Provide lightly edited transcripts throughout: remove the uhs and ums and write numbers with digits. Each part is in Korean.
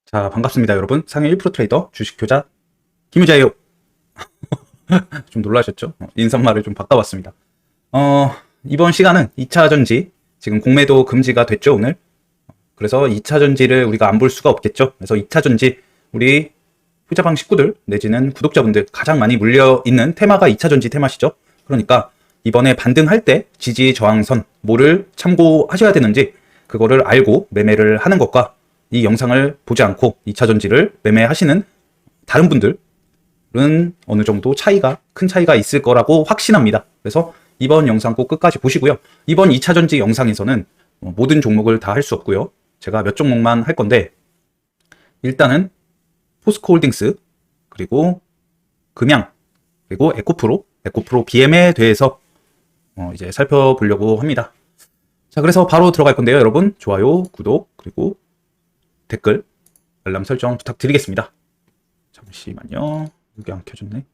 자, 반갑습니다, 여러분. 상해 1% 트레이더 주식 효자 김유자예요. 좀 놀라셨죠? 인사말을 좀 바꿔봤습니다. 이번 시간은 2차 전지, 지금 공매도 금지가 됐죠, 오늘? 그래서 2차 전지를 우리가 안 볼 수가 없겠죠? 그래서 2차 전지, 우리 후자방 식구들, 내지는 구독자분들 가장 많이 물려있는 테마가 2차 전지 테마시죠? 그러니까 이번에 반등할 때 지지 저항선, 뭐를 참고하셔야 되는지, 그거를 알고 매매를 하는 것과 이 영상을 보지 않고 2차 전지를 매매하시는 다른 분들은 어느 정도 큰 차이가 있을 거라고 확신합니다. 그래서 이번 영상 꼭 끝까지 보시고요. 이번 2차 전지 영상에서는 모든 종목을 다 할 수 없고요. 제가 몇 종목만 할 건데, 일단은 포스코홀딩스, 그리고 금양, 그리고 에코프로 BM에 대해서 이제 살펴보려고 합니다. 자, 그래서 바로 들어갈 건데요, 여러분. 좋아요, 구독, 그리고 댓글, 알람 설정 부탁드리겠습니다. 잠시만요. 여기 안 켜졌네.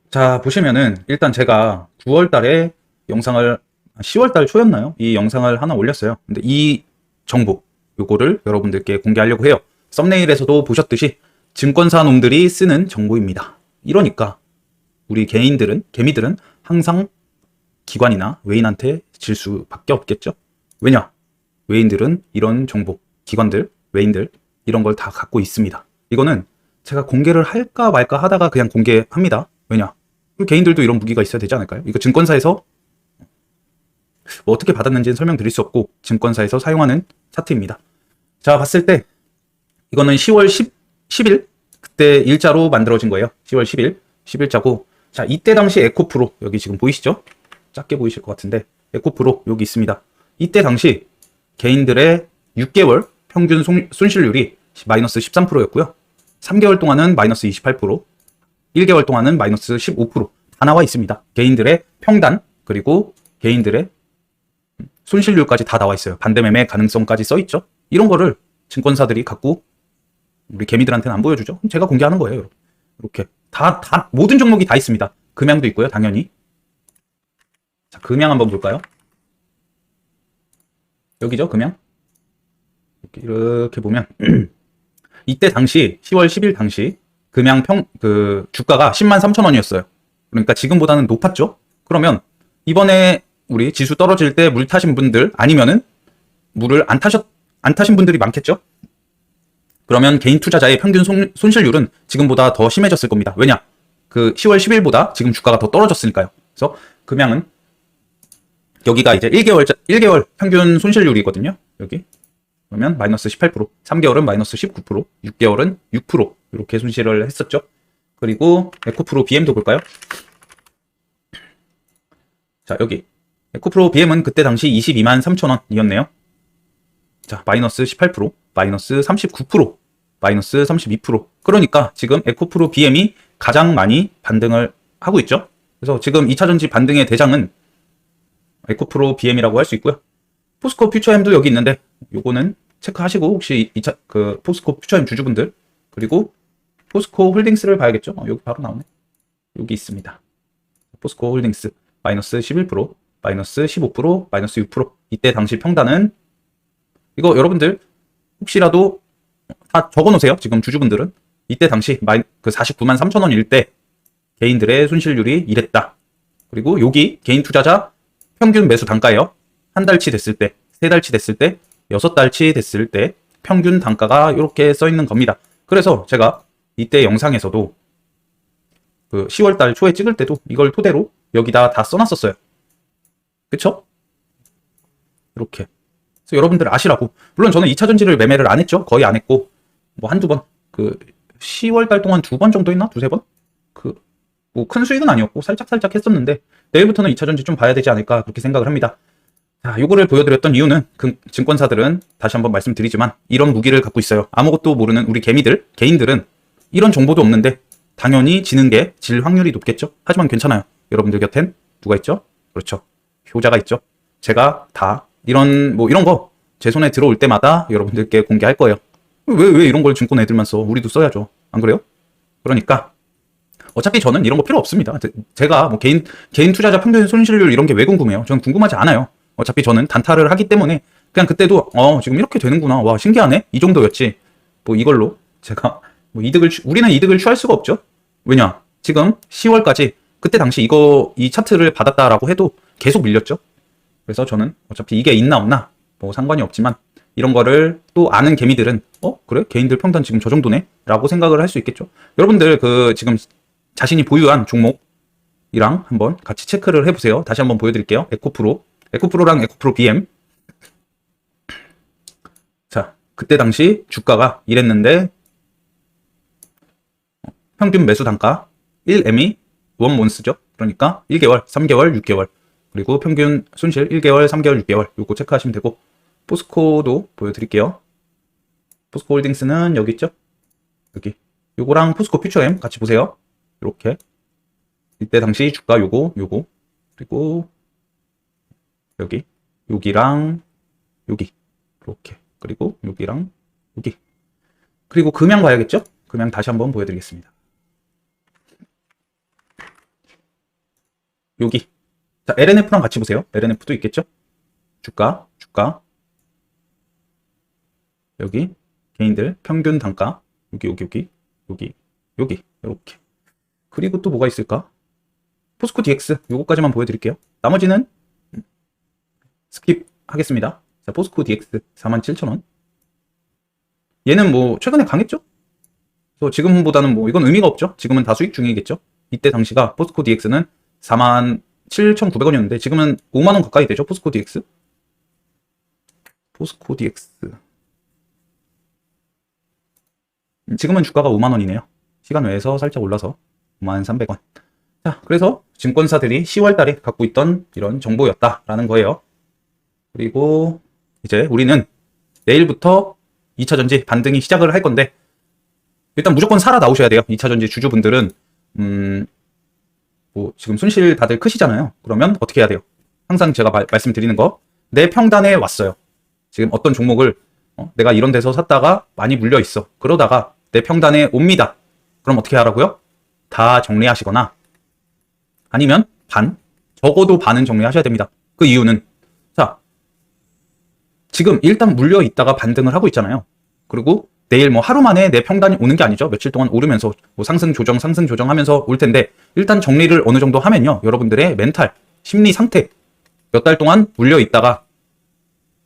자, 보시면은 일단 제가 9월 달에 영상을 10월 달 초였나요? 이 영상을 하나 올렸어요. 근데 이 정보, 요거를 여러분들께 공개하려고 해요. 썸네일에서도 보셨듯이 증권사 놈들이 쓰는 정보입니다. 이러니까 우리 개미들은 항상 기관이나 외인한테 질 수밖에 없겠죠. 왜냐? 외인들은 이런 정보, 기관들, 외인들 이런 걸 다 갖고 있습니다. 이거는 제가 공개를 할까 말까 하다가 그냥 공개합니다. 왜냐? 개인들도 이런 무기가 있어야 되지 않을까요? 이거 증권사에서 뭐 어떻게 받았는지는 설명드릴 수 없고 증권사에서 사용하는 차트입니다. 자, 봤을 때 이거는 10월 10일 그때 일자로 만들어진 거예요. 10월 10일 10일자고, 자, 이때 당시 에코프로 여기 지금 보이시죠? 작게 보이실 것 같은데 에코프로 여기 있습니다. 이때 당시 개인들의 6개월 평균 손실률이 마이너스 13%였고요. 3개월 동안은 마이너스 28%, 1개월 동안은 마이너스 15%다 나와 있습니다. 개인들의 평단, 그리고 개인들의 손실률까지 다 나와 있어요. 반대매매 가능성까지 써 있죠. 이런 거를 증권사들이 갖고 우리 개미들한테는 안 보여주죠. 제가 공개하는 거예요, 여러분. 이렇게 모든 종목이 다 있습니다. 금양도 있고요, 당연히. 자, 금양 한번 볼까요? 여기죠, 금양. 이렇게 보면 이때 당시 10월 10일 당시 금양 주가가 103,000원이었어요. 그러니까 지금보다는 높았죠. 그러면 이번에 우리 지수 떨어질 때 물 타신 분들, 아니면은 물을 안 타신 분들이 많겠죠. 그러면 개인 투자자의 평균 손실률은 지금보다 더 심해졌을 겁니다. 왜냐? 그 10월 10일보다 지금 주가가 더 떨어졌으니까요. 그래서 금양은 여기가 이제 1개월 평균 손실률이거든요. 여기. 그러면 마이너스 18%, 3개월은 마이너스 19%, 6개월은 6% 이렇게 손실을 했었죠. 그리고 에코프로 BM도 볼까요? 자, 여기 에코프로 BM은 그때 당시 22만 3천원이었네요. 자, 마이너스 18%, 마이너스 39%, 마이너스 32%. 그러니까 지금 에코프로 BM이 가장 많이 반등을 하고 있죠. 그래서 지금 2차전지 반등의 대장은 에코프로 BM이라고 할 수 있고요. 포스코 퓨처엠도 여기 있는데 요거는 체크하시고, 혹시 포스코 퓨처엠 주주분들, 그리고 포스코 홀딩스를 봐야겠죠. 여기 바로 나오네. 여기 있습니다. 포스코 홀딩스 마이너스 11%, 마이너스 15%, 마이너스 6%. 이때 당시 평단은, 이거 여러분들 혹시라도 다 적어놓으세요. 지금 주주분들은 이때 당시 49만 3천원일 때 개인들의 손실률이 이랬다. 그리고 여기 개인 투자자 평균 매수 단가예요. 한 달치 됐을 때, 세 달치 됐을 때, 6달치 됐을 때 평균 단가가 이렇게 써 있는 겁니다. 그래서 제가 이때 영상에서도 그 10월달 초에 찍을 때도 이걸 토대로 여기다 다 써놨었어요. 그쵸? 이렇게. 그래서 여러분들 아시라고. 물론 저는 2차 전지를 매매를 안 했죠. 거의 안 했고, 뭐 한두 번, 10월달 동안 2번 정도 했나? 두세 번? 뭐 큰 수익은 아니었고 살짝 했었는데, 내일부터는 2차 전지 좀 봐야 되지 않을까 그렇게 생각을 합니다. 자, 요거를 보여드렸던 이유는 증권사들은 다시 한번 말씀드리지만 이런 무기를 갖고 있어요. 아무것도 모르는 우리 개인들은 이런 정보도 없는데 당연히 지는 게 질 확률이 높겠죠. 하지만 괜찮아요. 여러분들 곁엔 누가 있죠? 그렇죠, 효자가 있죠. 제가 다 이런 거 제 손에 들어올 때마다 여러분들께 공개할 거예요. 왜 이런 걸 증권 애들만 써? 우리도 써야죠. 안 그래요? 그러니까 어차피 저는 이런 거 필요 없습니다. 제가 뭐 개인 투자자 평균 손실률 이런 게 왜 궁금해요? 저는 궁금하지 않아요. 어차피 저는 단타를 하기 때문에 그냥 그때도 지금 이렇게 되는구나. 와, 신기하네. 이 정도였지. 뭐 이걸로 제가 뭐 우리는 이득을 취할 수가 없죠. 왜냐? 지금 10월까지 그때 당시 이 차트를 받았다라고 해도 계속 밀렸죠. 그래서 저는 어차피 이게 있나 없나 뭐 상관이 없지만 이런 거를 또 아는 개미들은 그래? 개인들 평단 지금 저 정도네? 라고 생각을 할 수 있겠죠. 여러분들 지금 자신이 보유한 종목이랑 한번 같이 체크를 해보세요. 다시 한번 보여드릴게요. 에코프로랑 에코프로 BM. 자, 그때 당시 주가가 이랬는데 평균 매수 단가 1M이 원몬스죠. 그러니까 1개월, 3개월, 6개월 그리고 평균 손실 1개월, 3개월, 6개월 요거 체크하시면 되고 포스코도 보여드릴게요. 포스코 홀딩스는 여기 있죠? 여기 요거랑 포스코 퓨처엠 같이 보세요. 이렇게 이때 당시 주가 요거 그리고 여기랑 여기 이렇게 그리고 여기랑 여기 그리고 금양 봐야겠죠? 금양 다시 한번 보여드리겠습니다. 여기 자 LNF랑 같이 보세요. LNF도 있겠죠? 주가 여기 개인들 평균 단가 여기 이렇게 그리고 또 뭐가 있을까? 포스코 DX 요거까지만 보여드릴게요. 나머지는 스킵 하겠습니다. 자, 포스코 DX 47,000원. 얘는 뭐 최근에 강했죠? 그래서 지금보다는 뭐 이건 의미가 없죠. 지금은 다 수익 중이겠죠. 이때 당시가 포스코 DX는 47,900원이었는데 지금은 5만원 가까이 되죠. 포스코 DX. 지금은 주가가 5만원이네요. 시간 외에서 살짝 올라서 53,300원. 자, 그래서 증권사들이 10월 달에 갖고 있던 이런 정보였다라는 거예요. 그리고 이제 우리는 내일부터 2차전지 반등이 시작을 할 건데 일단 무조건 살아 나오셔야 돼요. 2차전지 주주분들은 뭐 지금 손실 다들 크시잖아요. 그러면 어떻게 해야 돼요? 항상 제가 말씀드리는 거 내 평단에 왔어요. 지금 어떤 종목을 내가 이런 데서 샀다가 많이 물려 있어. 그러다가 내 평단에 옵니다. 그럼 어떻게 하라고요? 다 정리하시거나 아니면 적어도 반은 정리하셔야 됩니다. 그 이유는 자 지금 일단 물려 있다가 반등을 하고 있잖아요. 그리고 내일 뭐 하루 만에 내 평단이 오는 게 아니죠. 며칠 동안 오르면서 뭐 상승 조정 하면서 올 텐데 일단 정리를 어느 정도 하면요. 여러분들의 멘탈, 심리 상태 몇 달 동안 물려 있다가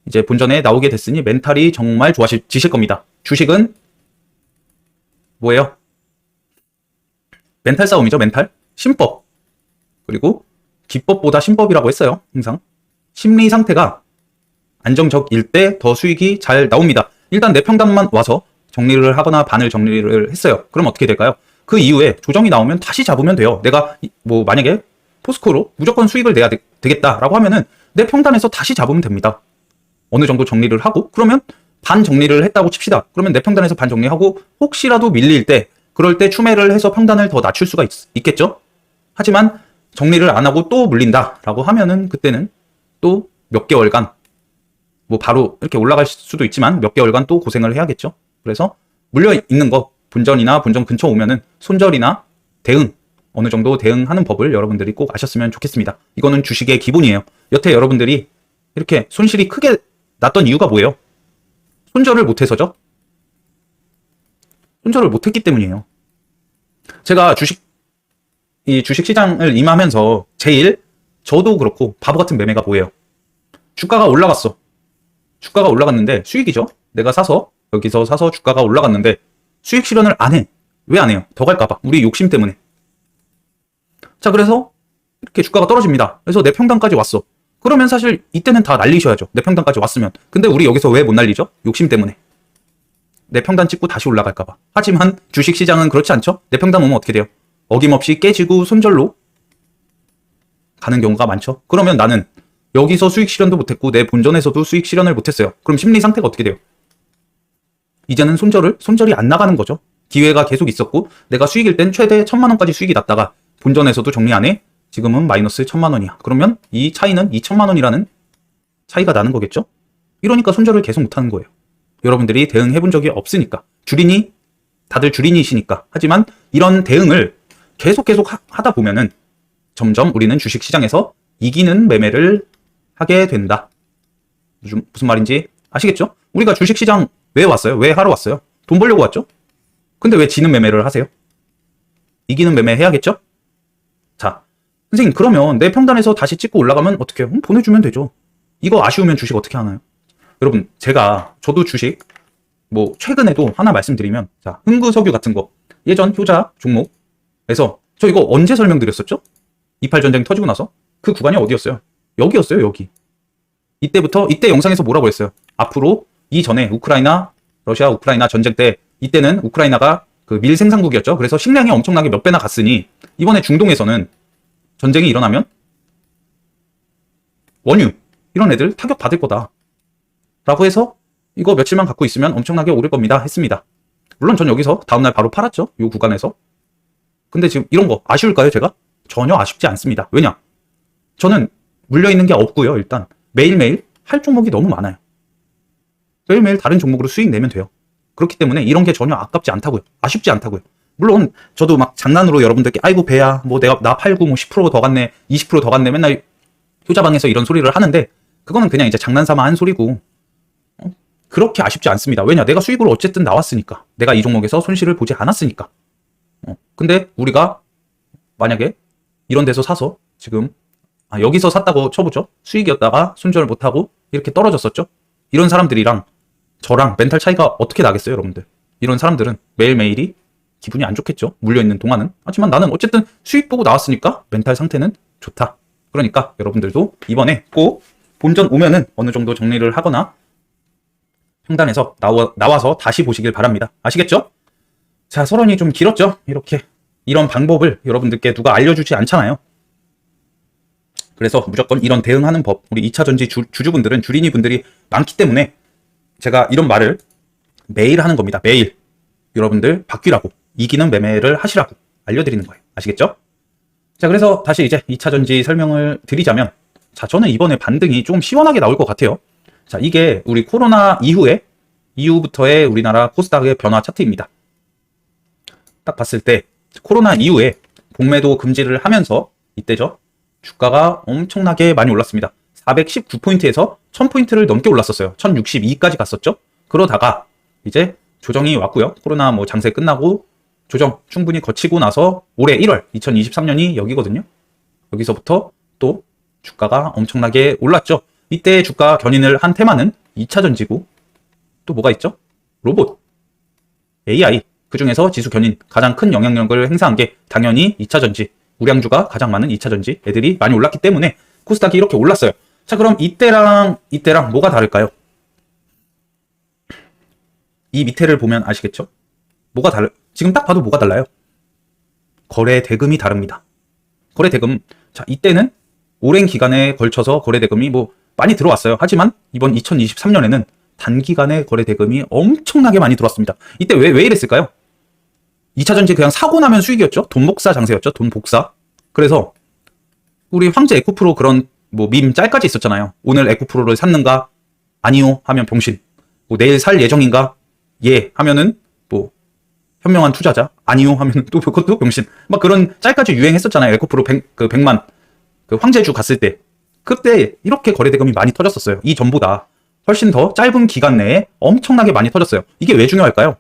이제 본전에 나오게 됐으니 멘탈이 정말 좋아지실 겁니다. 주식은 뭐예요? 멘탈 싸움이죠. 멘탈. 신법. 그리고 기법보다 신법이라고 했어요. 항상. 심리 상태가 안정적일 때 더 수익이 잘 나옵니다. 일단 내 평단만 와서 정리를 하거나 반을 정리를 했어요. 그럼 어떻게 될까요? 그 이후에 조정이 나오면 다시 잡으면 돼요. 내가 뭐 만약에 포스코로 무조건 수익을 내야 되겠다라고 하면은 내 평단에서 다시 잡으면 됩니다. 어느 정도 정리를 하고 그러면 반 정리를 했다고 칩시다. 그러면 내 평단에서 반 정리하고 혹시라도 밀릴 때 그럴 때 추매를 해서 평단을 더 낮출 수가 있겠죠? 하지만 정리를 안 하고 또 물린다라고 하면은 그때는 또 몇 개월간 뭐 바로 이렇게 올라갈 수도 있지만 몇 개월간 또 고생을 해야겠죠. 그래서 물려 있는 거 본전이나 본전 근처 오면은 손절이나 대응 어느 정도 대응하는 법을 여러분들이 꼭 아셨으면 좋겠습니다. 이거는 주식의 기본이에요. 여태 여러분들이 이렇게 손실이 크게 났던 이유가 뭐예요? 손절을 못해서죠. 손절을 못했기 때문이에요. 제가 주식 시장을 임하면서 제일 저도 그렇고 바보 같은 매매가 뭐예요? 주가가 올라갔어. 주가가 올라갔는데 수익이죠. 내가 여기서 사서 주가가 올라갔는데 수익 실현을 안 해. 왜 안 해요? 더 갈까봐. 우리 욕심 때문에. 자, 그래서 이렇게 주가가 떨어집니다. 그래서 내 평단까지 왔어. 그러면 사실 이때는 다 날리셔야죠. 내 평단까지 왔으면. 근데 우리 여기서 왜 못 날리죠? 욕심 때문에. 내 평단 찍고 다시 올라갈까봐. 하지만 주식시장은 그렇지 않죠? 내 평단 오면 어떻게 돼요? 어김없이 깨지고 손절로 가는 경우가 많죠. 그러면 나는 여기서 수익 실현도 못했고 내 본전에서도 수익 실현을 못했어요. 그럼 심리 상태가 어떻게 돼요? 이제는 손절이 안 나가는 거죠. 기회가 계속 있었고 내가 수익일 땐 최대 1,000만 원까지 수익이 났다가 본전에서도 정리 안 해. 지금은 마이너스 1,000만 원이야. 그러면 이 차이는 2,000만 원이라는 차이가 나는 거겠죠? 이러니까 손절을 계속 못하는 거예요. 여러분들이 대응해 본 적이 없으니까. 다들 주린이시니까. 하지만 이런 대응을 계속 하다 보면은 점점 우리는 주식시장에서 이기는 매매를 하게 된다. 무슨 말인지 아시겠죠? 우리가 주식시장 왜 왔어요? 왜 하러 왔어요? 돈 벌려고 왔죠? 근데 왜 지는 매매를 하세요? 이기는 매매 해야겠죠? 자, 선생님 그러면 내 평단에서 다시 찍고 올라가면 어떻게 해요? 보내주면 되죠. 이거 아쉬우면 주식 어떻게 하나요? 여러분 저도 주식 뭐 최근에도 하나 말씀드리면, 자, 흥구석유 같은 거 예전 효자 종목에서 저 이거 언제 설명드렸었죠? 28 전쟁 터지고 나서 그 구간이 어디였어요? 여기였어요. 여기. 이때 영상에서 뭐라고 했어요? 앞으로 이전에 러시아 우크라이나 전쟁 때 이때는 우크라이나가 그 밀 생산국이었죠. 그래서 식량이 엄청나게 몇 배나 갔으니 이번에 중동에서는 전쟁이 일어나면 원유 이런 애들 타격 받을 거다 라고 해서 이거 며칠만 갖고 있으면 엄청나게 오를 겁니다 했습니다. 물론 전 여기서 다음날 바로 팔았죠. 이 구간에서. 근데 지금 이런 거 아쉬울까요? 제가? 전혀 아쉽지 않습니다. 왜냐? 저는 물려있는 게 없고요. 일단 매일매일 할 종목이 너무 많아요. 매일매일 다른 종목으로 수익 내면 돼요. 그렇기 때문에 이런 게 전혀 아깝지 않다고요. 아쉽지 않다고요. 물론 저도 막 장난으로 여러분들께 아이고 배야 뭐 나 팔고 뭐 10%더 갔네 20%더 갔네 맨날 효자방에서 이런 소리를 하는데 그거는 그냥 이제 장난삼아 한 소리고 그렇게 아쉽지 않습니다. 왜냐? 내가 수익으로 어쨌든 나왔으니까. 내가 이 종목에서 손실을 보지 않았으니까. 근데 우리가 만약에 이런 데서 사서 지금 여기서 샀다고 쳐보죠. 수익이었다가 손절을 못하고 이렇게 떨어졌었죠. 이런 사람들이랑 저랑 멘탈 차이가 어떻게 나겠어요, 여러분들? 이런 사람들은 매일매일이 기분이 안 좋겠죠. 물려있는 동안은. 하지만 나는 어쨌든 수익 보고 나왔으니까 멘탈 상태는 좋다. 그러니까 여러분들도 이번에 꼭 본전 오면은 어느 정도 정리를 하거나 평단에서 나와서 다시 보시길 바랍니다. 아시겠죠? 자, 서론이 좀 길었죠? 이런 방법을 여러분들께 누가 알려주지 않잖아요. 그래서 무조건 이런 대응하는 법, 우리 2차전지 주주분들은 주린이 분들이 많기 때문에 제가 이런 말을 매일 하는 겁니다. 매일. 여러분들 바뀌라고, 이기는 매매를 하시라고 알려드리는 거예요. 아시겠죠? 자, 그래서 다시 이제 2차전지 설명을 드리자면, 자, 저는 이번에 반등이 좀 시원하게 나올 것 같아요. 자, 이게 우리 코로나 이후부터의 우리나라 코스닥의 변화 차트입니다. 딱 봤을 때 코로나 이후에 공매도 금지를 하면서 이때죠. 주가가 엄청나게 많이 올랐습니다. 419포인트에서 1000포인트를 넘게 올랐었어요. 1062까지 갔었죠. 그러다가 이제 조정이 왔고요. 코로나 뭐 장세 끝나고 조정 충분히 거치고 나서 올해 1월 2023년이 여기거든요. 여기서부터 또 주가가 엄청나게 올랐죠. 이때 주가 견인을 한 테마는 2차전지고 또 뭐가 있죠? 로봇, AI, 그중에서 지수 견인 가장 큰 영향력을 행사한 게 당연히 2차전지, 우량주가 가장 많은 2차전지 애들이 많이 올랐기 때문에 코스닥이 이렇게 올랐어요. 자, 그럼 이때랑 뭐가 다를까요? 이 밑에를 보면 아시겠죠? 지금 딱 봐도 뭐가 달라요? 거래 대금이 다릅니다. 거래 대금, 자, 이때는 오랜 기간에 걸쳐서 거래 대금이 뭐 많이 들어왔어요. 하지만 이번 2023년에는 단기간에 거래 대금이 엄청나게 많이 들어왔습니다. 이때 왜 이랬을까요? 2차전지 그냥 사고 나면 수익이었죠. 돈 복사 장세였죠. 돈 복사. 그래서 우리 황제 에코프로 그런 뭐 밈 짤까지 있었잖아요. 오늘 에코프로를 샀는가? 아니요 하면 병신. 뭐 내일 살 예정인가? 예 하면은 뭐 현명한 투자자. 아니요 하면은 또 그것도 병신. 막 그런 짤까지 유행했었잖아요. 에코프로 100만 그 황제주 갔을 때. 그때 이렇게 거래 대금이 많이 터졌었어요. 이 전보다 훨씬 더 짧은 기간 내에 엄청나게 많이 터졌어요. 이게 왜 중요할까요?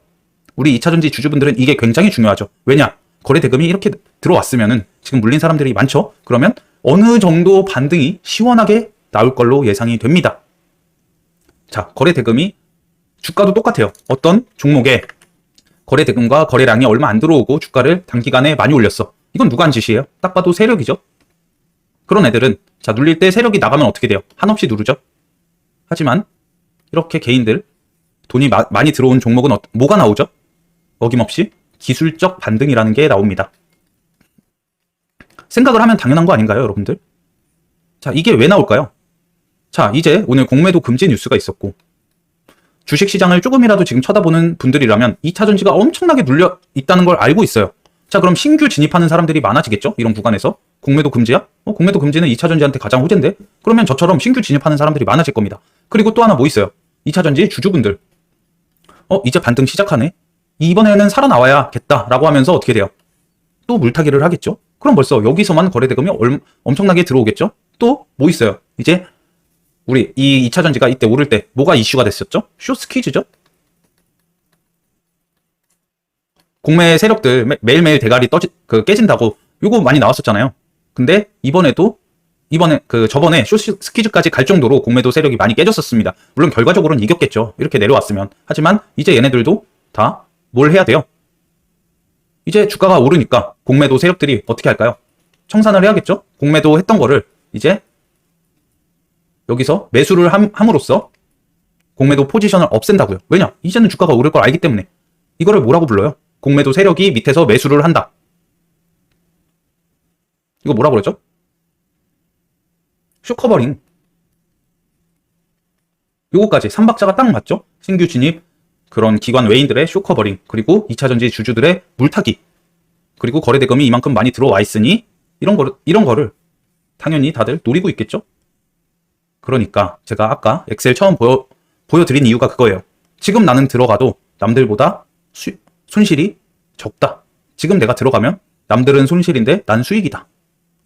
우리 2차전지 주주분들은 이게 굉장히 중요하죠. 왜냐? 거래 대금이 이렇게 들어왔으면은 지금 물린 사람들이 많죠? 그러면 어느 정도 반등이 시원하게 나올 걸로 예상이 됩니다. 자, 거래 대금이 주가도 똑같아요. 어떤 종목에 거래 대금과 거래량이 얼마 안 들어오고 주가를 단기간에 많이 올렸어. 이건 누가 한 짓이에요? 딱 봐도 세력이죠. 그런 애들은 자, 눌릴 때 세력이 나가면 어떻게 돼요? 한없이 누르죠. 하지만 이렇게 개인들 돈이 많이 들어온 종목은 뭐가 나오죠? 어김없이 기술적 반등이라는 게 나옵니다. 생각을 하면 당연한 거 아닌가요, 여러분들? 자, 이게 왜 나올까요? 자, 이제 오늘 공매도 금지 뉴스가 있었고 주식시장을 조금이라도 지금 쳐다보는 분들이라면 2차전지가 엄청나게 눌려 있다는 걸 알고 있어요. 자, 그럼 신규 진입하는 사람들이 많아지겠죠? 이런 구간에서. 공매도 금지야? 공매도 금지는 2차전지한테 가장 호재인데? 그러면 저처럼 신규 진입하는 사람들이 많아질 겁니다. 그리고 또 하나 뭐 있어요? 2차전지 주주분들. 이제 반등 시작하네? 이번에는 살아나와야겠다라고 하면서 어떻게 돼요? 또 물타기를 하겠죠? 그럼 벌써 여기서만 거래대금이 엄청나게 들어오겠죠? 또 뭐 있어요? 이제 우리 이 2차전지가 이때 오를 때 뭐가 이슈가 됐었죠? 숏스퀴즈죠? 공매 세력들 매일매일 대가리 깨진다고 요거 많이 나왔었잖아요. 근데 저번에 숏스퀴즈까지 갈 정도로 공매도 세력이 많이 깨졌었습니다. 물론 결과적으로는 이겼겠죠. 이렇게 내려왔으면. 하지만 이제 얘네들도 다 뭘 해야 돼요? 이제 주가가 오르니까 공매도 세력들이 어떻게 할까요? 청산을 해야겠죠? 공매도 했던 거를 이제 여기서 매수를 함으로써 공매도 포지션을 없앤다고요. 왜냐? 이제는 주가가 오를 걸 알기 때문에. 이거를 뭐라고 불러요? 공매도 세력이 밑에서 매수를 한다. 이거 뭐라고 그랬죠? 숏커버링. 요거까지 3박자가 딱 맞죠? 신규 진입, 그런 기관 외인들의 숏커버링, 그리고 2차전지 주주들의 물타기, 그리고 거래대금이 이만큼 많이 들어와 있으니 이런 거를 당연히 다들 노리고 있겠죠? 그러니까 제가 아까 엑셀 처음 보여드린 이유가 그거예요. 지금 나는 들어가도 남들보다 손실이 적다. 지금 내가 들어가면 남들은 손실인데 난 수익이다.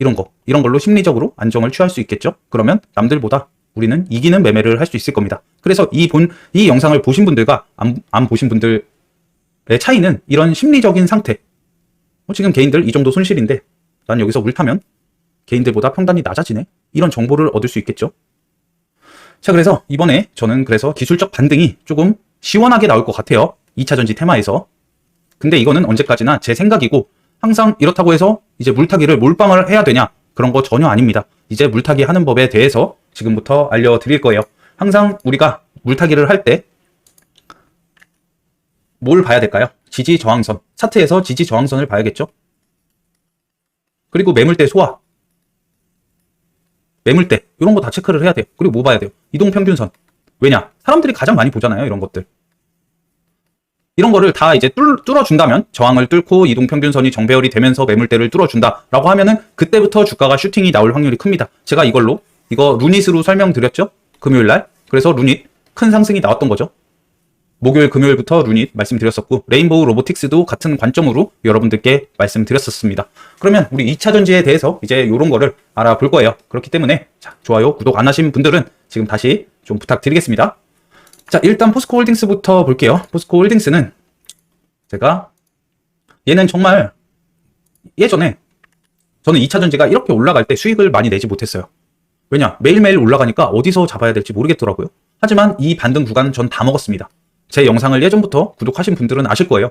이런 걸로 심리적으로 안정을 취할 수 있겠죠? 그러면 남들보다 우리는 이기는 매매를 할 수 있을 겁니다. 그래서 이 영상을 보신 분들과 안 보신 분들의 차이는 이런 심리적인 상태. 지금 개인들 이 정도 손실인데 난 여기서 물 타면 개인들보다 평단이 낮아지네. 이런 정보를 얻을 수 있겠죠. 자, 그래서 이번에 저는 그래서 기술적 반등이 조금 시원하게 나올 것 같아요. 2차전지 테마에서. 근데 이거는 언제까지나 제 생각이고 항상 이렇다고 해서 이제 물타기를 몰빵을 해야 되냐? 그런 거 전혀 아닙니다. 이제 물타기 하는 법에 대해서 지금부터 알려드릴 거예요. 항상 우리가 물타기를 할 때 뭘 봐야 될까요? 지지 저항선. 차트에서 지지 저항선을 봐야겠죠? 그리고 매물대 소화. 매물대. 이런 거 다 체크를 해야 돼요. 그리고 뭐 봐야 돼요? 이동평균선. 왜냐? 사람들이 가장 많이 보잖아요. 이런 것들. 이런 거를 다 이제 뚫어준다면, 저항을 뚫고 이동평균선이 정배열이 되면서 매물대를 뚫어준다라고 하면은 그때부터 주가가 슈팅이 나올 확률이 큽니다. 제가 이거 루닛으로 설명드렸죠? 금요일날. 그래서 루닛 큰 상승이 나왔던 거죠. 목요일, 금요일부터 루닛 말씀드렸었고, 레인보우 로보틱스도 같은 관점으로 여러분들께 말씀드렸었습니다. 그러면 우리 2차전지에 대해서 이제 이런 거를 알아볼 거예요. 그렇기 때문에 자, 좋아요, 구독 안 하신 분들은 지금 다시 좀 부탁드리겠습니다. 자, 일단 포스코홀딩스부터 볼게요. 포스코홀딩스는 얘는 정말 예전에 저는 2차전지가 이렇게 올라갈 때 수익을 많이 내지 못했어요. 왜냐? 매일매일 올라가니까 어디서 잡아야 될지 모르겠더라고요. 하지만 이 반등 구간은 전 다 먹었습니다. 제 영상을 예전부터 구독하신 분들은 아실 거예요.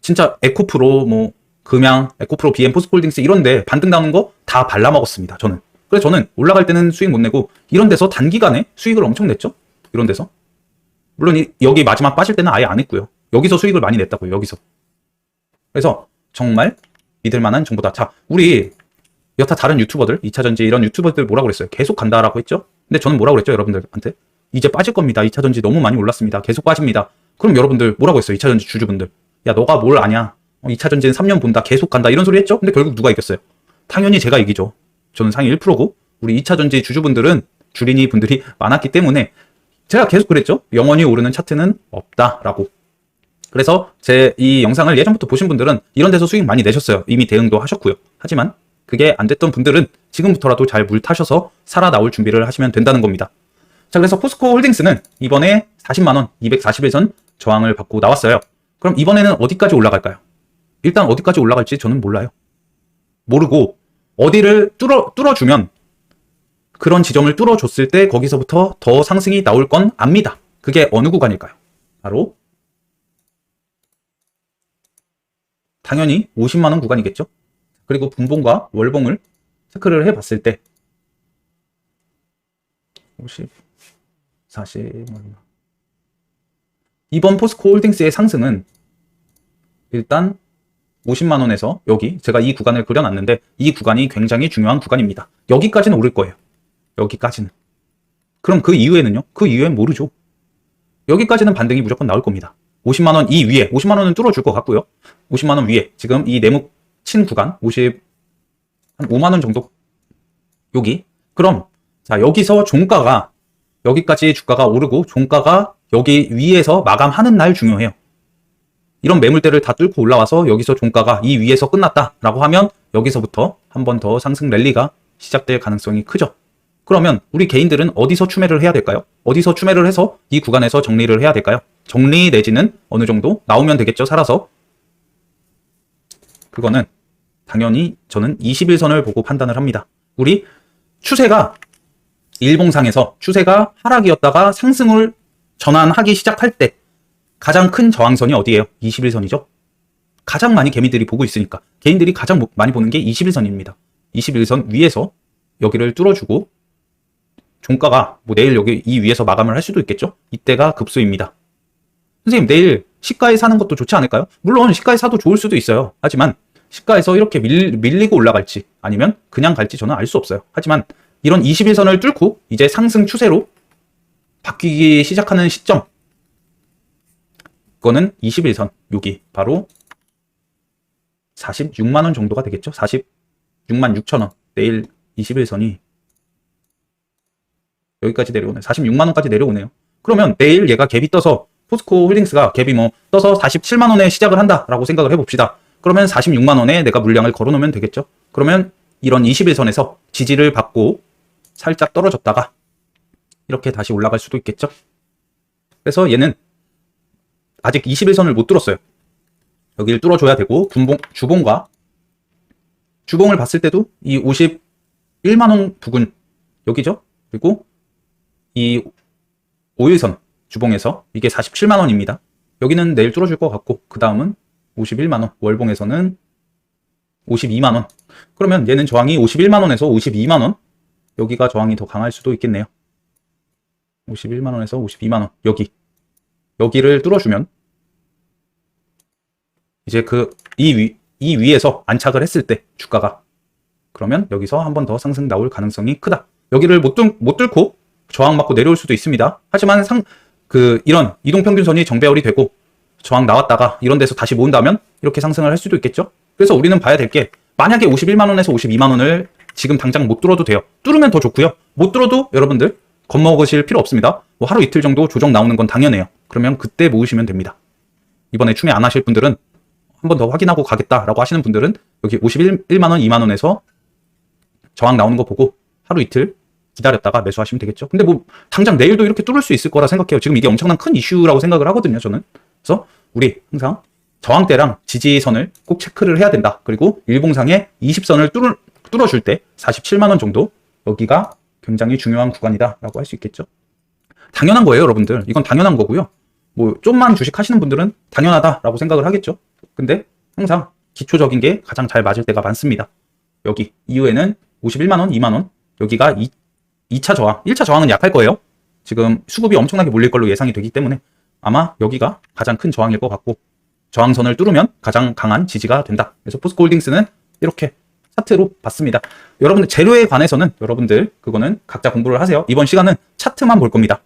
진짜 에코프로, 금양, 에코프로, BM, 포스코홀딩스 이런데 반등 나오는 거 다 발라먹었습니다. 저는. 그래서 저는 올라갈 때는 수익 못 내고 이런 데서 단기간에 수익을 엄청 냈죠. 이런 데서. 물론 여기 마지막 빠질 때는 아예 안 했고요. 여기서 수익을 많이 냈다고요. 여기서. 그래서 정말 믿을만한 정보다. 자, 우리 여타 다른 유튜버들, 2차전지 이런 유튜버들 뭐라고 그랬어요? 계속 간다라고 했죠? 근데 저는 뭐라고 그랬죠? 여러분들한테? 이제 빠질 겁니다. 2차전지 너무 많이 올랐습니다. 계속 빠집니다. 그럼 여러분들 뭐라고 했어요? 2차전지 주주분들. 야, 너가 뭘 아냐? 2차전지는 3년 본다. 계속 간다. 이런 소리 했죠? 근데 결국 누가 이겼어요? 당연히 제가 이기죠. 저는 상위 1%고 우리 2차전지 주주분들은 주린이 분들이 많았기 때문에 제가 계속 그랬죠? 영원히 오르는 차트는 없다라고. 그래서 제 이 영상을 예전부터 보신 분들은 이런 데서 수익 많이 내셨어요. 이미 대응도 하셨고요. 하지만 그게 안 됐던 분들은 지금부터라도 잘 물 타셔서 살아나올 준비를 하시면 된다는 겁니다. 자, 그래서 포스코홀딩스는 이번에 40만원, 241선 저항을 받고 나왔어요. 그럼 이번에는 어디까지 올라갈까요? 일단 어디까지 올라갈지 저는 몰라요. 모르고 어디를 뚫어주면 그런 지점을 뚫어줬을 때 거기서부터 더 상승이 나올 건 압니다. 그게 어느 구간일까요? 바로 당연히 50만원 구간이겠죠. 그리고 분봉과 월봉을 체크를 해봤을 때 50, 40 이번 포스코홀딩스의 상승은 일단 50만원에서 여기 제가 이 구간을 그려놨는데 이 구간이 굉장히 중요한 구간입니다. 여기까지는 오를 거예요. 여기까지는. 그럼 그 이후에는요? 그 이후엔 모르죠. 여기까지는 반등이 무조건 나올 겁니다. 50만원 이 위에 50만원은 뚫어줄 것 같고요. 50만원 위에 지금 이 네모 친 구간 한 5만원 정도 여기. 그럼 자, 여기서 종가가 여기까지 주가가 오르고 종가가 여기 위에서 마감하는 날 중요해요. 이런 매물대를 다 뚫고 올라와서 여기서 종가가 이 위에서 끝났다라고 하면 여기서부터 한 번 더 상승 랠리가 시작될 가능성이 크죠. 그러면 여기서 종가가 50만원 위에 50만원은 뚫어줄 것 같고요. 50만원 위에 지금 이 네모 친 구간 5만원 정도 그러면 우리 개인들은 어디서 추매를 해야 될까요? 어디서 추매를 해서 이 구간에서 정리를 해야 될까요? 정리 내지는 어느 정도 나오면 되겠죠, 살아서. 그거는 당연히 저는 21선을 보고 판단을 합니다. 우리 추세가 일봉상에서 추세가 하락이었다가 상승을 전환하기 시작할 때 가장 큰 저항선이 어디예요? 21선이죠. 가장 많이 개미들이 보고 있으니까 개인들이 가장 많이 보는 게 21선입니다. 21선 위에서 여기를 뚫어주고 종가가 뭐 내일 여기 이 위에서 마감을 할 수도 있겠죠. 이때가 급소입니다. 선생님 내일 시가에 사는 것도 좋지 않을까요? 물론 시가에 사도 좋을 수도 있어요. 하지만 시가에서 이렇게 밀리고 올라갈지 아니면 그냥 갈지 저는 알 수 없어요. 하지만 이런 21선을 뚫고 이제 상승 추세로 바뀌기 시작하는 시점, 이거는 21선, 여기 바로 46만원 정도가 되겠죠. 46만 6천원. 내일 21선이 여기까지 내려오네요. 46만원까지 내려오네요. 그러면 내일 얘가 갭이 떠서 포스코 홀딩스가 갭이 뭐 떠서 47만원에 시작을 한다라고 생각을 해봅시다. 그러면 46만원에 내가 물량을 걸어놓으면 되겠죠. 그러면 이런 21선에서 지지를 받고 살짝 떨어졌다가 이렇게 다시 올라갈 수도 있겠죠. 그래서 얘는 아직 21선을 못 뚫었어요. 여기를 뚫어줘야 되고 주봉을 봤을 때도 이 51만원 부근 여기죠. 그리고 이 5일선 주봉에서 이게 47만원입니다. 여기는 내일 뚫어줄 것 같고 그 다음은 51만원, 월봉에서는 52만원. 그러면 얘는 저항이 51만원에서 52만원, 여기가 저항이 더 강할 수도 있겠네요. 51만원에서 52만원, 여기를 뚫어주면 이제 이 위에서 안착을 했을 때 주가가, 그러면 여기서 한 번 더 상승 나올 가능성이 크다. 여기를 못 뚫고 저항 맞고 내려올 수도 있습니다. 하지만 이런 이동평균선이 정배열이 되고 저항 나왔다가 이런 데서 다시 모은다면 이렇게 상승을 할 수도 있겠죠. 그래서 우리는 봐야 될 게, 만약에 51만원에서 52만원을 지금 당장 못 뚫어도 돼요. 뚫으면 더 좋고요. 못 뚫어도 여러분들 겁먹으실 필요 없습니다. 뭐 하루 이틀 정도 조정 나오는 건 당연해요. 그러면 그때 모으시면 됩니다. 이번에 추매 안 하실 분들은 한 번 더 확인하고 가겠다라고 하시는 분들은 여기 51만원, 2만원에서 저항 나오는 거 보고 하루 이틀 기다렸다가 매수하시면 되겠죠. 근데 뭐 당장 내일도 이렇게 뚫을 수 있을 거라 생각해요. 지금 이게 엄청난 큰 이슈라고 생각을 하거든요, 저는. 그래서 우리 항상 저항대랑 지지선을 꼭 체크를 해야 된다. 그리고 일봉상의 20선을 뚫어줄 때 47만원 정도, 여기가 굉장히 중요한 구간이다라고 할 수 있겠죠. 당연한 거예요, 여러분들. 이건 당연한 거고요. 뭐 좀만 주식 하시는 분들은 당연하다라고 생각을 하겠죠. 근데 항상 기초적인 게 가장 잘 맞을 때가 많습니다. 여기 이후에는 51만원, 2만원, 여기가 2차 저항, 1차 저항은 약할 거예요. 지금 수급이 엄청나게 몰릴 걸로 예상이 되기 때문에 아마 여기가 가장 큰 저항일 것 같고, 저항선을 뚫으면 가장 강한 지지가 된다. 그래서 포스코 홀딩스는 이렇게 차트로 봤습니다. 여러분들 재료에 관해서는 여러분들 그거는 각자 공부를 하세요. 이번 시간은 차트만 볼 겁니다.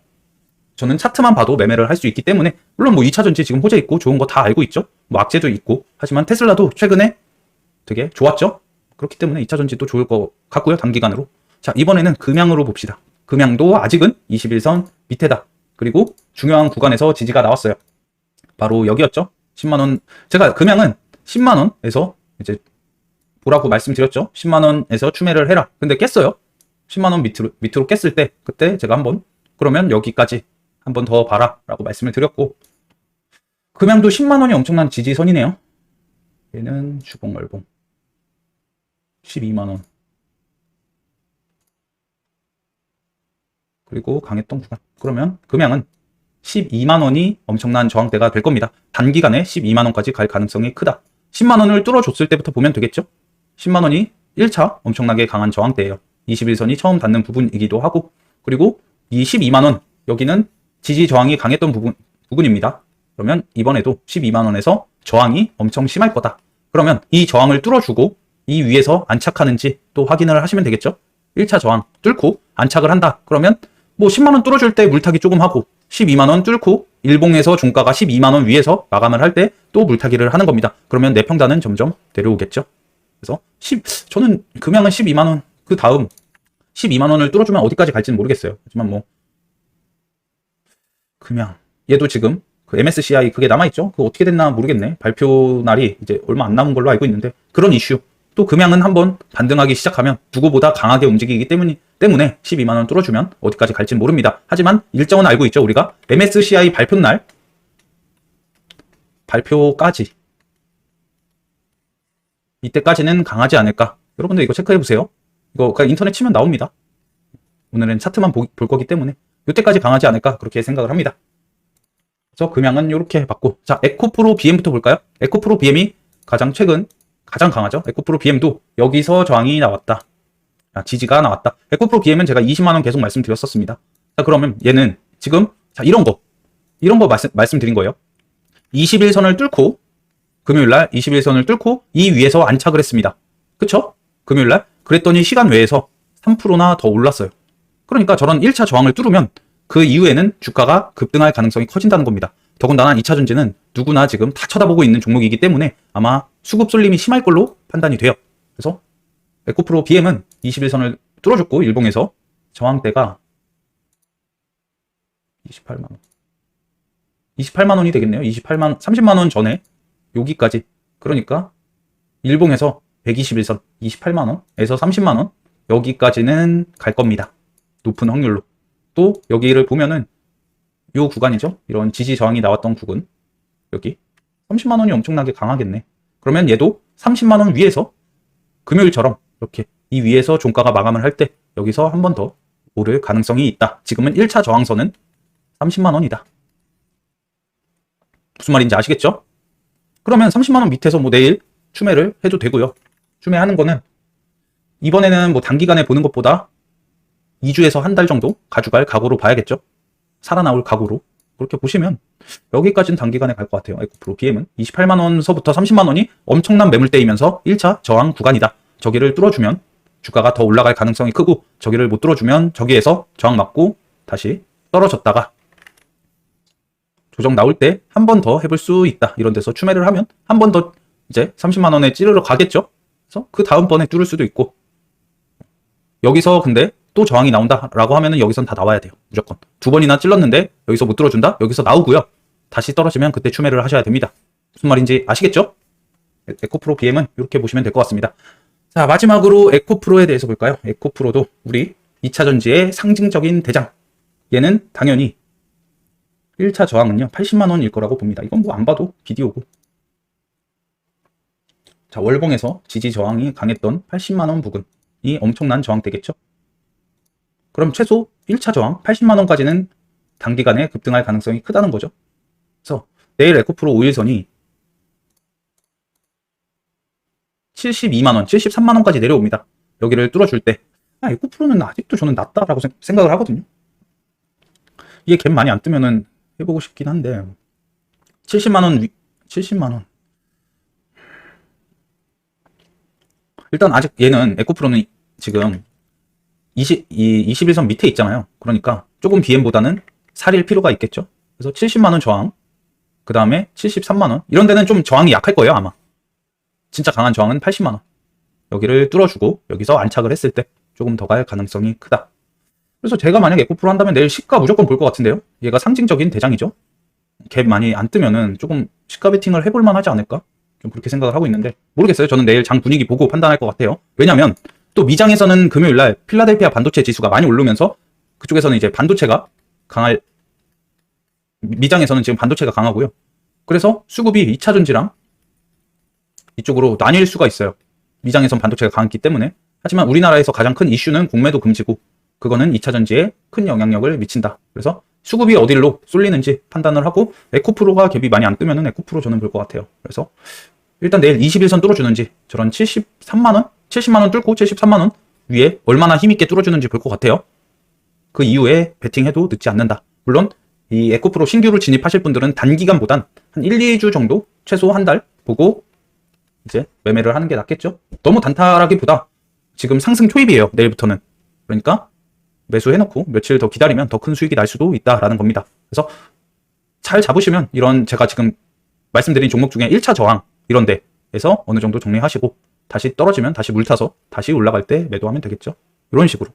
저는 차트만 봐도 매매를 할 수 있기 때문에, 물론 뭐 2차전지 지금 호재 있고 좋은 거 다 알고 있죠. 뭐 악재도 있고, 하지만 테슬라도 최근에 되게 좋았죠. 그렇기 때문에 2차전지도 좋을 것 같고요, 단기간으로. 자, 이번에는 금양으로 봅시다. 금양도 아직은 21선 밑에다. 그리고 중요한 구간에서 지지가 나왔어요. 바로 여기였죠. 10만원. 제가 금양은 10만원에서 이제 보라고 말씀드렸죠. 10만원에서 추매를 해라. 근데 깼어요. 10만원 밑으로 깼을 때 그때 제가 한번, 그러면 여기까지 한 번 더 봐라 라고 말씀을 드렸고, 금양도 10만원이 엄청난 지지선이네요. 얘는 주봉 월봉 12만원, 그리고 강했던 구간. 그러면 금양은 12만원이 엄청난 저항대가 될 겁니다. 단기간에 12만원까지 갈 가능성이 크다. 10만원을 뚫어줬을 때부터 보면 되겠죠. 10만원이 1차 엄청나게 강한 저항대예요. 21선이 처음 닿는 부분이기도 하고, 그리고 이 12만원, 여기는 지지 저항이 강했던 부분입니다. 그러면 이번에도 12만원에서 저항이 엄청 심할 거다. 그러면 이 저항을 뚫어주고 이 위에서 안착하는지 또 확인을 하시면 되겠죠. 1차 저항 뚫고 안착을 한다. 그러면 뭐 10만원 뚫어줄 때 물타기 조금 하고, 12만원 뚫고 일봉에서 종가가 12만원 위에서 마감을 할 때 또 물타기를 하는 겁니다. 그러면 내 평단은 점점 내려오겠죠. 그래서 저는 금양은 12만원, 그 다음 12만원을 뚫어주면 어디까지 갈지는 모르겠어요. 하지만 뭐 금양, 얘도 지금 그 MSCI 그게 남아있죠. 그거 어떻게 됐나 모르겠네. 발표 날이 이제 얼마 안 남은 걸로 알고 있는데, 그런 이슈. 또 금양은 한번 반등하기 시작하면 누구보다 강하게 움직이기 때문에 12만원 뚫어주면 어디까지 갈지는 모릅니다. 하지만 일정은 알고 있죠. 우리가 MSCI 발표날 발표까지 이때까지는 강하지 않을까. 여러분들 이거 체크해보세요. 이거 그냥 인터넷 치면 나옵니다. 오늘은 차트만 볼 거기 때문에 이때까지 강하지 않을까 그렇게 생각을 합니다. 그래서 금양은 이렇게 봤고, 자, 에코프로 BM부터 볼까요? 에코프로 BM이 가장 강하죠. 에코프로 BM도 여기서 저항이 나왔다. 지지가 나왔다. 에코프로 BM은 제가 20만원 계속 말씀드렸었습니다. 자, 그러면 얘는 지금 자 이런 거 말씀드린 거예요. 21선을 뚫고 금요일날 21선을 뚫고 이 위에서 안착을 했습니다. 그쵸? 금요일날 그랬더니 시간 외에서 3%나 더 올랐어요. 그러니까 저런 1차 저항을 뚫으면 그 이후에는 주가가 급등할 가능성이 커진다는 겁니다. 더군다나 2차 전지는 누구나 지금 다 쳐다보고 있는 종목이기 때문에 아마 수급 쏠림이 심할 걸로 판단이 돼요. 그래서 에코프로 BM은 21선을 뚫어줬고 일봉에서 저항대가 28만 원이 되겠네요. 30만 원 전에 여기까지. 그러니까 일봉에서 121선 28만 원에서 30만 원 여기까지는 갈 겁니다. 높은 확률로. 또 여기를 보면은 요 구간이죠. 이런 지지 저항이 나왔던 구간. 여기 30만 원이 엄청나게 강하겠네. 그러면 얘도 30만 원 위에서 금요일처럼 이렇게 이 위에서 종가가 마감을 할 때 여기서 한 번 더 오를 가능성이 있다. 지금은 1차 저항선은 30만 원이다. 무슨 말인지 아시겠죠? 그러면 30만 원 밑에서 뭐 내일 추매를 해도 되고요. 추매하는 거는 이번에는 뭐 단기간에 보는 것보다 2주에서 한 달 정도 가져갈 각오로 봐야겠죠? 살아나올 각오로. 그렇게 보시면 여기까지는 단기간에 갈 것 같아요. 에코프로 BM은 28만 원서부터 30만 원이 엄청난 매물대이면서 1차 저항 구간이다. 저기를 뚫어주면 주가가 더 올라갈 가능성이 크고 저기를 못 뚫어주면 저기에서 저항 맞고 다시 떨어졌다가 조정 나올 때 한 번 더 해볼 수 있다. 이런 데서 추매를 하면 한 번 더 이제 30만 원에 찌르러 가겠죠? 그래서 그 다음번에 뚫을 수도 있고 여기서 근데 또 저항이 나온다라고 하면은 여기선 다 나와야 돼요. 무조건. 2번이나 찔렀는데 여기서 못 뚫어준다? 여기서 나오고요. 다시 떨어지면 그때 추매를 하셔야 됩니다. 무슨 말인지 아시겠죠? 에코프로 BM은 이렇게 보시면 될 것 같습니다. 자, 마지막으로 에코프로에 대해서 볼까요? 에코프로도 우리 2차 전지의 상징적인 대장. 얘는 당연히 1차 저항은요 80만 원일 거라고 봅니다. 이건 뭐 안 봐도 비디오고. 자, 월봉에서 지지 저항이 강했던 80만 원 부근이 엄청난 저항대겠죠? 그럼 최소 1차 저항 80만 원까지는 단기간에 급등할 가능성이 크다는 거죠. 그래서 내일 에코프로 5일선이 72만 원, 73만 원까지 내려옵니다. 여기를 뚫어줄 때 에코프로는 아직도 저는 낮다라고 생각을 하거든요. 이게 갭 많이 안 뜨면은 해보고 싶긴 한데 70만 원, 70만 원. 일단 아직 얘는 에코프로는 지금 21선 밑에 있잖아요. 그러니까 조금 BM보다는 살릴 필요가 있겠죠. 그래서 70만 원 저항, 그 다음에 73만 원. 이런 데는 좀 저항이 약할 거예요, 아마. 진짜 강한 저항은 80만 원. 여기를 뚫어주고 여기서 안착을 했을 때 조금 더 갈 가능성이 크다. 그래서 제가 만약에 에코프로 한다면 내일 시가 무조건 볼 것 같은데요. 얘가 상징적인 대장이죠. 갭 많이 안 뜨면은 조금 시가 베팅을 해볼 만하지 않을까? 좀 그렇게 생각을 하고 있는데 모르겠어요. 저는 내일 장 분위기 보고 판단할 것 같아요. 왜냐면 또 미장에서는 금요일날 필라델피아 반도체 지수가 많이 오르면서 그쪽에서는 이제 반도체가 강할, 미장에서는 지금 반도체가 강하고요. 그래서 수급이 2차 전지랑 이쪽으로 나뉠 수가 있어요. 미장에선 반도체가 강했기 때문에. 하지만 우리나라에서 가장 큰 이슈는 공매도 금지고 그거는 2차 전지에 큰 영향력을 미친다. 그래서 수급이 어디로 쏠리는지 판단을 하고 에코프로가 갭이 많이 안 뜨면은 에코프로 저는 볼 것 같아요. 그래서 일단 내일 21선 뚫어주는지 저런 73만 원? 70만 원 뚫고 73만 원 위에 얼마나 힘있게 뚫어주는지 볼 것 같아요. 그 이후에 베팅해도 늦지 않는다. 물론 이 에코프로 신규로 진입하실 분들은 단기간보단 한 1, 2주 정도 최소 한 달 보고 이제 매매를 하는 게 낫겠죠. 너무 단타라기보다 지금 상승 초입이에요. 내일부터는. 그러니까 매수해놓고 며칠 더 기다리면 더 큰 수익이 날 수도 있다라는 겁니다. 그래서 잘 잡으시면 이런 제가 지금 말씀드린 종목 중에 1차 저항 이런 데에서 어느 정도 정리하시고 다시 떨어지면 다시 물타서 다시 올라갈 때 매도하면 되겠죠. 이런 식으로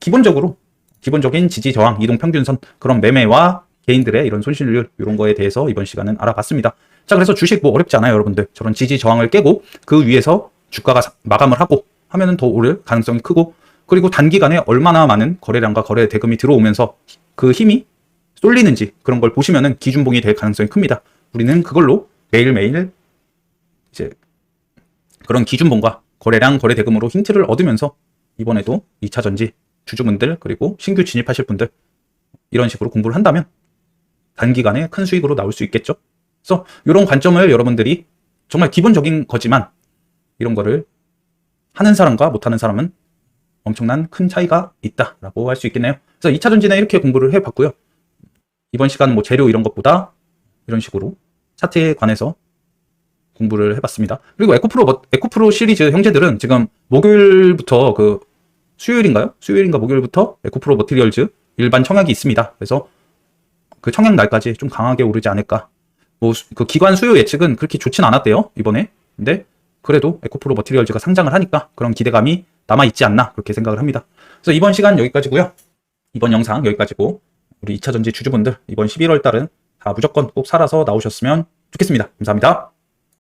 기본적인 지지 저항 이동평균선 그런 매매와 개인들의 이런 손실률 이런 거에 대해서 이번 시간은 알아봤습니다. 자, 그래서 주식 뭐 어렵지 않아요, 여러분들. 저런 지지 저항을 깨고 그 위에서 주가가 마감을 하고 하면은 더 오를 가능성이 크고 그리고 단기간에 얼마나 많은 거래량과 거래 대금이 들어오면서 그 힘이 쏠리는지 그런 걸 보시면은 기준봉이 될 가능성이 큽니다. 우리는 그걸로 매일매일 이제 그런 기준봉과 거래량, 거래 대금으로 힌트를 얻으면서 이번에도 2차 전지 주주분들 그리고 신규 진입하실 분들 이런 식으로 공부를 한다면 단기간에 큰 수익으로 나올 수 있겠죠. 그래서 이런 관점을 여러분들이 정말 기본적인 거지만 이런 거를 하는 사람과 못하는 사람은 엄청난 큰 차이가 있다라고 할 수 있겠네요. 그래서 2차 전지는 이렇게 공부를 해봤고요. 이번 시간 뭐 재료 이런 것보다 이런 식으로 차트에 관해서 공부를 해봤습니다. 그리고 에코프로 시리즈 형제들은 지금 목요일부터 그 수요일인가 목요일부터 에코프로 머티리얼즈 일반 청약이 있습니다. 그래서 그 청약 날까지 좀 강하게 오르지 않을까. 뭐 그 기관 수요 예측은 그렇게 좋진 않았대요, 이번에. 근데 그래도 에코프로 머티리얼즈가 상장을 하니까 그런 기대감이 남아있지 않나 그렇게 생각을 합니다. 그래서 이번 시간 여기까지고요. 이번 영상 여기까지고 우리 2차 전지 주주분들 이번 11월 달은 다 무조건 꼭 살아서 나오셨으면 좋겠습니다. 감사합니다.